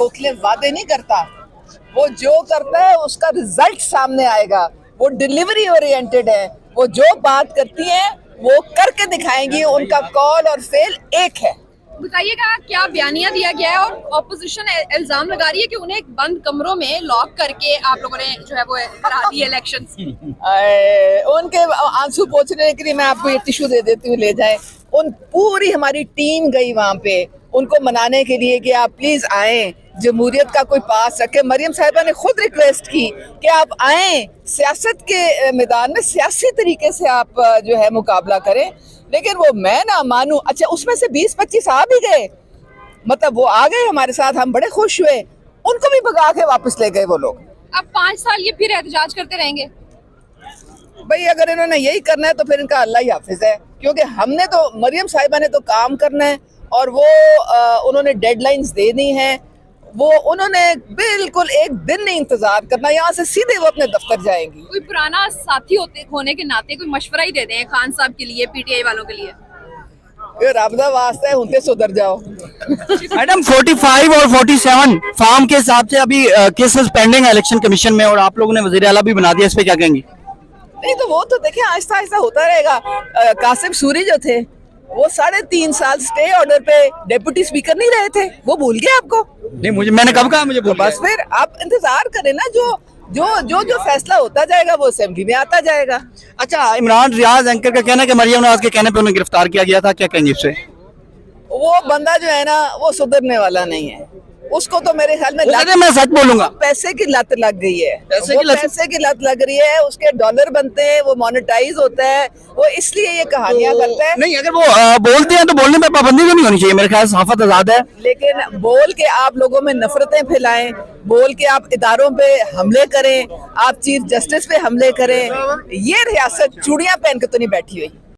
खोखले वादे नहीं करता, वो जो करता है उसका रिजल्ट सामने आएगा। वो डिलीवरी ओरिएंटेड है, वो जो बात करती है वो करके दिखाएंगी, उनका कॉल और फेल एक है। बताइएगा क्या बयानिया दिया गया है और ऑपोजिशन इल्जाम लगा रही है कि उन्हें एक बंद कमरों में लॉक करके आप लोगों ने जो है वो करा दी इलेक्शन। उनके आंसू पोंछने के लिए मैं आपको ये टिश्यू दे देती हूँ, ले जाएं। उन पूरी हमारी टीम गई वहां पे उनको मनाने के लिए कि आप प्लीज आए, जमहूरियत का कोई पास रखे। मरियम साहिबा ने खुद रिक्वेस्ट की कि आप आए, सियासत के मैदान में सियासी तरीके से आप जो है मुकाबला करें। लेकिन वो मैं ना मानूं। अच्छा, उसमें से 20-25 आ भी गए, मतलब वो आ गए हमारे साथ, हम बड़े खुश हुए। उनको भी भगा के वापस ले गए वो लोग। अब 5 साल ये फिर एहतजाज करते रहेंगे? भाई अगर इन्होंने यही करना है तो फिर इनका अल्लाह ही हाफिज है, क्योंकि हमने तो, मरियम साहिबा ने तो काम करना है और वो उन्होंने डेडलाइंस दे दी हैं। वो उन्होंने बिल्कुल एक दिन नहीं इंतजार करना, यहाँ से सीधे वो अपने दफ्तर जाएंगी। कोई पुराना साथी होने के नाते कोई मशवरा ही दे दें खान साहब के लिए, पीटीआई वालों के लिए। ये रब्दा वास्ता है, उनसे सुधर जाओ। मैडम 45 और 47 फार्म के हिसाब से अभी केसेस पेंडिंग है इलेक्शन कमीशन में और आप लोगों ने वजीर आला भी बना दिया, इस पे क्या कहेंगी? नहीं तो वो तो देखिए आहिस्ता आहिस्ता होता रहेगा। कासिम सूरी जो थे वो 3.5 साल स्टे ऑर्डर पे डेप्यूटी स्पीकर नहीं रहे थे, वो भूल गए आपको? नहीं, मुझे, मैंने कब कहा मुझे तो बस फिर आप इंतजार करें ना, जो फैसला होता जाएगा वो असेंबली में आता जाएगा। अच्छा, इमरान रियाज एंकर का कहना है कि मरियम नवाज के कहने पे उन्हें गिरफ्तार किया गया था, क्या कहेंगे इससे? वो बंदा जो है ना वो सुधरने वाला नहीं है। उसको तो मेरे ख्याल में मैं सच बोलूंगा, पैसे की लत लग गई है। पैसे की लत लग रही है, उसके डॉलर बनते हैं, वो मोनेटाइज होता है, वो इसलिए ये कहानियां करता है। नहीं, अगर वो बोलते हैं तो बोलने पे पाबंदी तो नहीं होनी चाहिए, मेरे ख्याल से सहाफत आजाद है। लेकिन बोल के आप लोगों में नफरतें फैलाएं, बोल के आप इदारों पे हमले करें, आप चीफ जस्टिस पे हमले करें, ये रियासत चूड़ियां पहन के तो नहीं बैठी हुई।